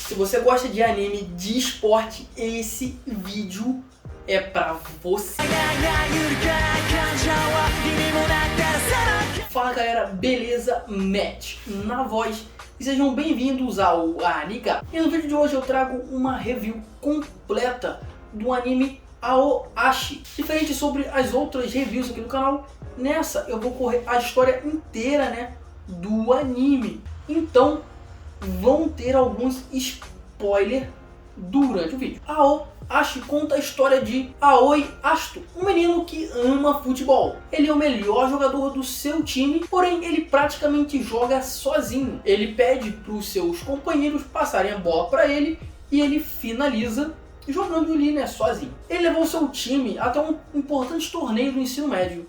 Se você gosta de anime de esporte, esse vídeo é pra você. Fala galera, beleza? Matt na voz e sejam bem-vindos ao Anika. E no vídeo de hoje eu trago uma review completa do anime Aoashi. Diferente sobre as outras reviews aqui do canal, nessa eu vou correr a história inteira, né, do anime. Então vão ter alguns spoilers durante o vídeo. Aoashi conta a história de Aoi Asto, um menino que ama futebol. Ele é o melhor jogador do seu time, porém ele praticamente joga sozinho. Ele pede para os seus companheiros passarem a bola para ele e ele finaliza jogando ali, né, sozinho. Ele levou seu time até um importante torneio do ensino médio.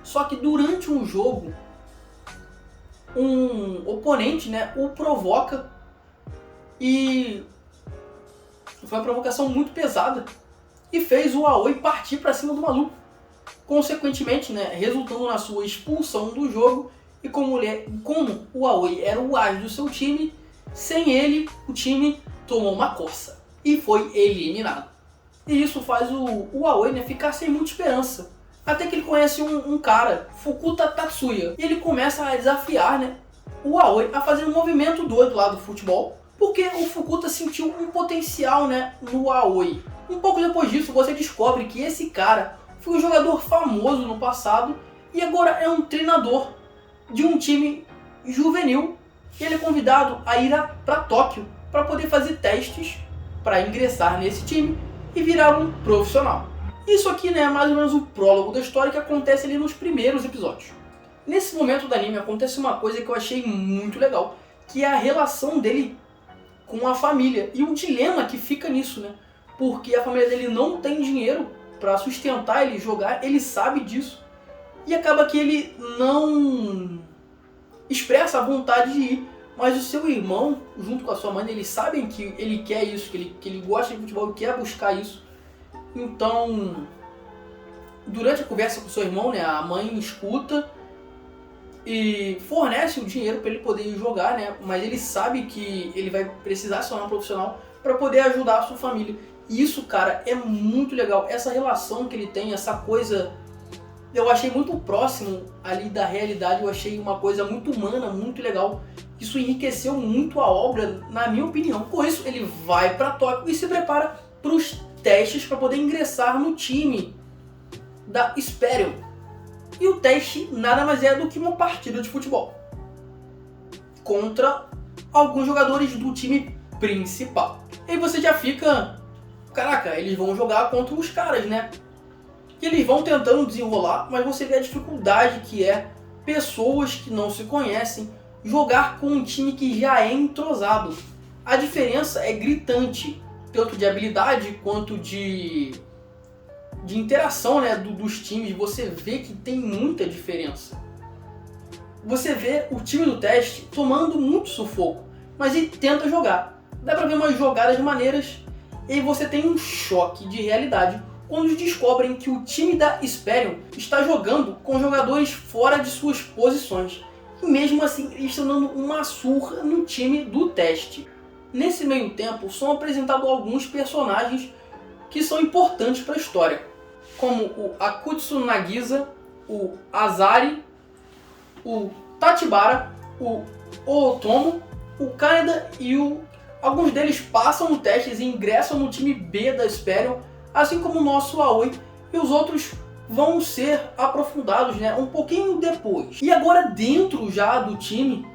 Só que durante um jogo, um oponente, né, o provoca e foi uma provocação muito pesada e fez o Aoi partir para cima do maluco, consequentemente, né, resultando na sua expulsão do jogo. E como o Aoi era o as do seu time, sem ele o time tomou uma coça e foi eliminado. E isso faz o Aoi, né, ficar sem muita esperança. Até que ele conhece um cara, Fukuta Tatsuya, e ele começa a desafiar, né, o Aoi a fazer um movimento doido lá do futebol, porque o Fukuta sentiu um potencial, né, no Aoi. Um pouco depois disso, você descobre que esse cara foi um jogador famoso no passado e agora é um treinador de um time juvenil. E ele é convidado a ir para Tóquio para poder fazer testes para ingressar nesse time e virar um profissional. Isso aqui, né, é mais ou menos o prólogo da história que acontece ali nos primeiros episódios. Nesse momento do anime acontece uma coisa que eu achei muito legal, que é a relação dele com a família e o dilema que fica nisso, né? Porque a família dele não tem dinheiro para sustentar ele jogar, ele sabe disso e acaba que ele não expressa a vontade de ir. Mas o seu irmão, junto com a sua mãe, eles sabem que ele quer isso, que ele gosta de futebol e quer buscar isso. Então, durante a conversa com seu irmão, né, a mãe escuta e fornece o dinheiro para ele poder ir jogar, né? Mas ele sabe que ele vai precisar se tornar um profissional para poder ajudar a sua família. E isso, cara, é muito legal. Essa relação que ele tem, essa coisa, eu achei muito próximo ali da realidade. Eu achei uma coisa muito humana, muito legal. Isso enriqueceu muito a obra, na minha opinião. Com isso, ele vai para Tóquio e se prepara para os testes para poder ingressar no time da Esperion. E o teste nada mais é do que uma partida de futebol contra alguns jogadores do time principal. E aí você já fica, caraca, eles vão jogar contra os caras, né? E eles vão tentando desenrolar, mas você vê a dificuldade que é pessoas que não se conhecem jogar com um time que já é entrosado. A diferença é gritante, tanto de habilidade quanto de interação, né, dos times. Você vê que tem muita diferença. Você vê o time do teste tomando muito sufoco, mas ele tenta jogar. Dá pra ver umas jogadas de maneiras e você tem um choque de realidade quando descobrem que o time da Esperion está jogando com jogadores fora de suas posições. E mesmo assim eles estão dando uma surra no time do teste. Nesse meio tempo são apresentados alguns personagens que são importantes para a história, como o Akutsu Nagisa, o Azari, o Tachibara, o Ootomo, o Kaneda e alguns deles passam no testes e ingressam no time B da Esperion, assim como o nosso Aoi, e os outros vão ser aprofundados, né, um pouquinho depois. E agora dentro já do time,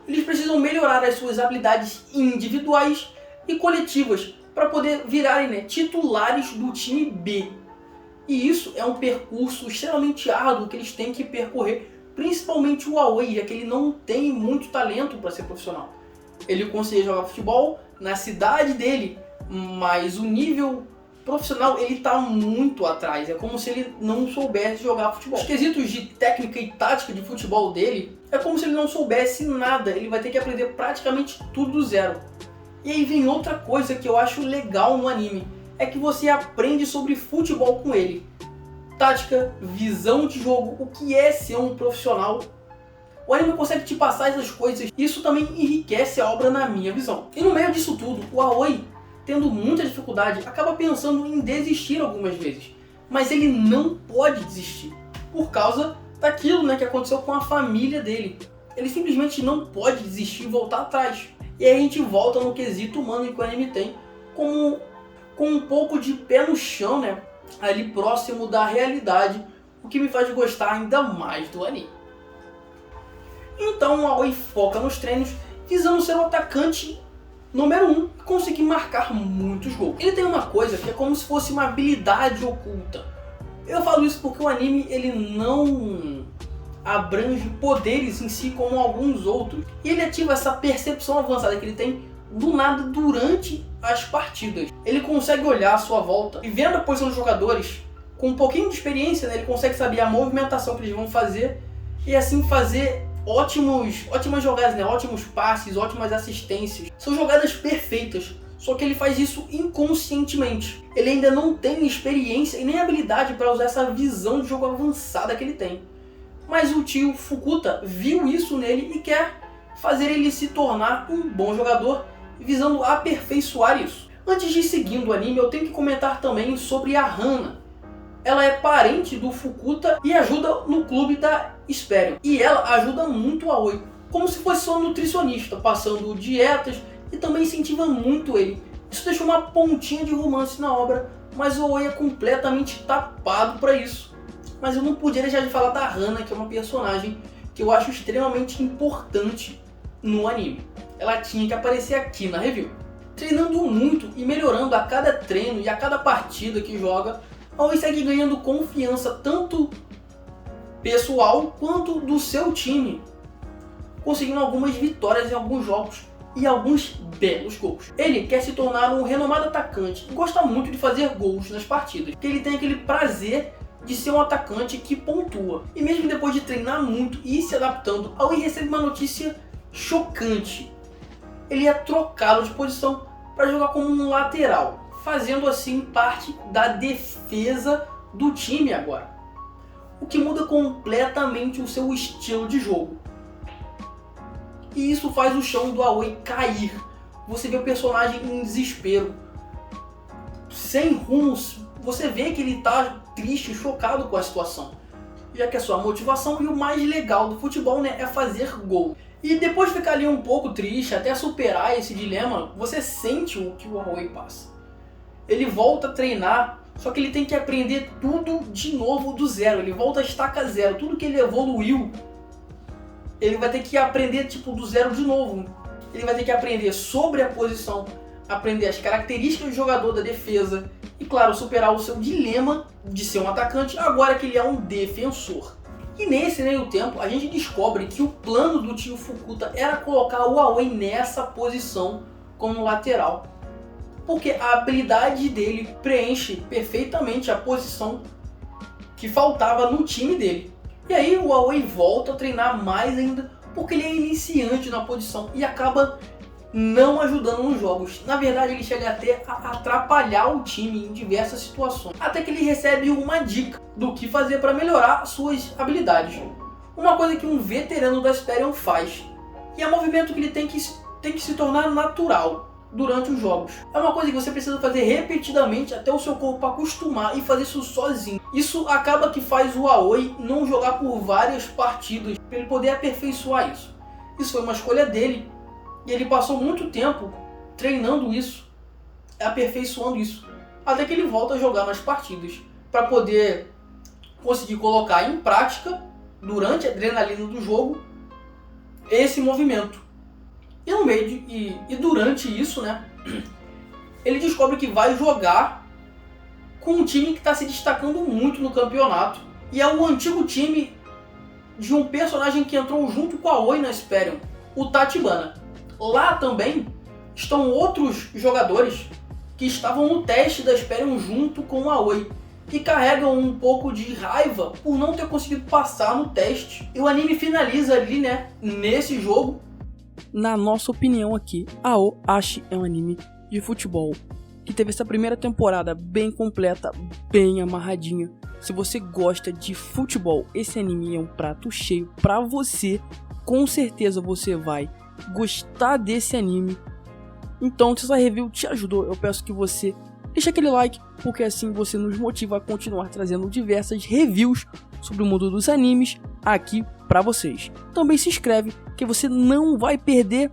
eles precisam melhorar as suas habilidades individuais e coletivas para poder virarem, né, titulares do time B. E isso é um percurso extremamente árduo que eles têm que percorrer, principalmente o Aoi, já que ele não tem muito talento para ser profissional. Ele conseguia jogar futebol na cidade dele, mas o nível profissional ele está muito atrás. É como se ele não soubesse jogar futebol. Os quesitos de técnica e tática de futebol dele é como se ele não soubesse nada. Ele vai ter que aprender praticamente tudo do zero. E aí vem outra coisa que eu acho legal no anime, é que você aprende sobre futebol com ele. Tática, visão de jogo, o que é ser um profissional, O anime consegue te passar essas coisas, isso também enriquece a obra na minha visão. E no meio disso tudo, o Aoi, tendo muita dificuldade, acaba pensando em desistir algumas vezes. Mas ele não pode desistir, por causa daquilo, né, que aconteceu com a família dele. Ele simplesmente não pode desistir e voltar atrás. E aí a gente volta no quesito humano que o anime tem, com um pouco de pé no chão, né, ali próximo da realidade, o que me faz gostar ainda mais do anime. Então o Aoi foca nos treinos, visando ser o atacante número 1 e conseguir marcar muitos gols. Ele tem uma coisa que é como se fosse uma habilidade oculta. Eu falo isso porque o anime ele não abrange poderes em si como alguns outros. E ele ativa essa percepção avançada que ele tem do nada durante as partidas. Ele consegue olhar à sua volta e vendo a posição dos jogadores, com um pouquinho de experiência, né, ele consegue saber a movimentação que eles vão fazer e assim fazer ótimas jogadas, né, ótimos passes, ótimas assistências. São jogadas perfeitas, só que ele faz isso inconscientemente. Ele ainda não tem experiência e nem habilidade para usar essa visão de jogo avançada que ele tem. Mas o tio Fukuta viu isso nele e quer fazer ele se tornar um bom jogador, visando aperfeiçoar isso. Antes de seguir o anime, eu tenho que comentar também sobre a Hana. Ela é parente do Fukuta e ajuda no clube da Esperion. E ela ajuda muito o Aoi, como se fosse só nutricionista, passando dietas e também incentiva muito ele. Isso deixa uma pontinha de romance na obra, mas o Aoi é completamente tapado para isso. Mas eu não podia deixar de falar da Hana, que é uma personagem que eu acho extremamente importante no anime. Ela tinha que aparecer aqui na review. Treinando muito e melhorando a cada treino e a cada partida que joga, Aoi segue ganhando confiança tanto pessoal quanto do seu time, conseguindo algumas vitórias em alguns jogos e alguns belos gols. Ele quer se tornar um renomado atacante e gosta muito de fazer gols nas partidas, porque ele tem aquele prazer de ser um atacante que pontua. E mesmo depois de treinar muito e ir se adaptando, Aoi recebe uma notícia chocante. Ele é trocado de posição para jogar como um lateral, fazendo assim parte da defesa do time agora. O que muda completamente o seu estilo de jogo. E isso faz o chão do Aoi cair. Você vê o personagem em desespero, sem rumos. Você vê que ele está triste, chocado com a situação, já que a sua motivação e o mais legal do futebol, né, é fazer gol. E depois de ficar ali um pouco triste, até superar esse dilema, você sente o que o Aoi passa. Ele volta a treinar, só que ele tem que aprender tudo de novo do zero. Ele volta a estaca zero. Tudo que ele evoluiu, ele vai ter que aprender do zero de novo. Ele vai ter que aprender sobre a posição, aprender as características do jogador, da defesa e, claro, superar o seu dilema de ser um atacante agora que ele é um defensor. E nesse meio tempo, a gente descobre que o plano do tio Fukuta era colocar o Aoi nessa posição como lateral, porque a habilidade dele preenche perfeitamente a posição que faltava no time dele. E aí o Aoi volta a treinar mais ainda, porque ele é iniciante na posição e acaba não ajudando nos jogos. Na verdade, ele chega até a atrapalhar o time em diversas situações, até que ele recebe uma dica do que fazer para melhorar suas habilidades. Uma coisa que um veterano da Esperion faz, e é um movimento que ele tem que se tornar natural durante os jogos. É uma coisa que você precisa fazer repetidamente até o seu corpo acostumar e fazer isso sozinho. Isso acaba que faz o Aoi não jogar por várias partidas, para ele poder aperfeiçoar isso. Isso foi uma escolha dele, e ele passou muito tempo treinando isso, aperfeiçoando isso, até que ele volta a jogar nas partidas, para poder conseguir colocar em prática, durante a adrenalina do jogo, esse movimento. E no meio e durante isso, né, ele descobre que vai jogar com um time que está se destacando muito no campeonato. E é o antigo time de um personagem que entrou junto com a Aoi na Esperion, o Tachibana. Lá também estão outros jogadores que estavam no teste da Esperion junto com a Aoi, que carregam um pouco de raiva por não ter conseguido passar no teste. E o anime finaliza ali, né, nesse jogo. Na nossa opinião aqui, Aoashi é um anime de futebol que teve essa primeira temporada bem completa, bem amarradinha. Se você gosta de futebol, esse anime é um prato cheio pra você com certeza você vai gostar desse anime. Então, se essa review te ajudou, eu peço que você deixe aquele like, porque assim você nos motiva a continuar trazendo diversas reviews sobre o mundo dos animes aqui pra vocês. Também se inscreve, que você não vai perder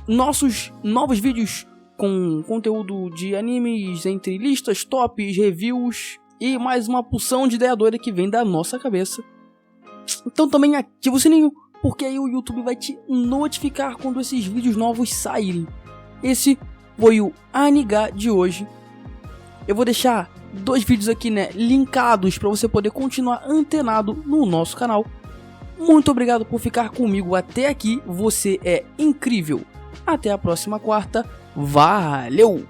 nossos novos vídeos com conteúdo de animes, entre listas, tops, reviews e mais uma porção de ideia doida que vem da nossa cabeça. Então também ativa o sininho, porque aí o YouTube vai te notificar quando esses vídeos novos saírem. Esse foi o Aniga de hoje. Eu vou deixar 2 vídeos aqui, né, linkados para você poder continuar antenado no nosso canal. Muito obrigado por ficar comigo até aqui, você é incrível. Até a próxima quarta, valeu!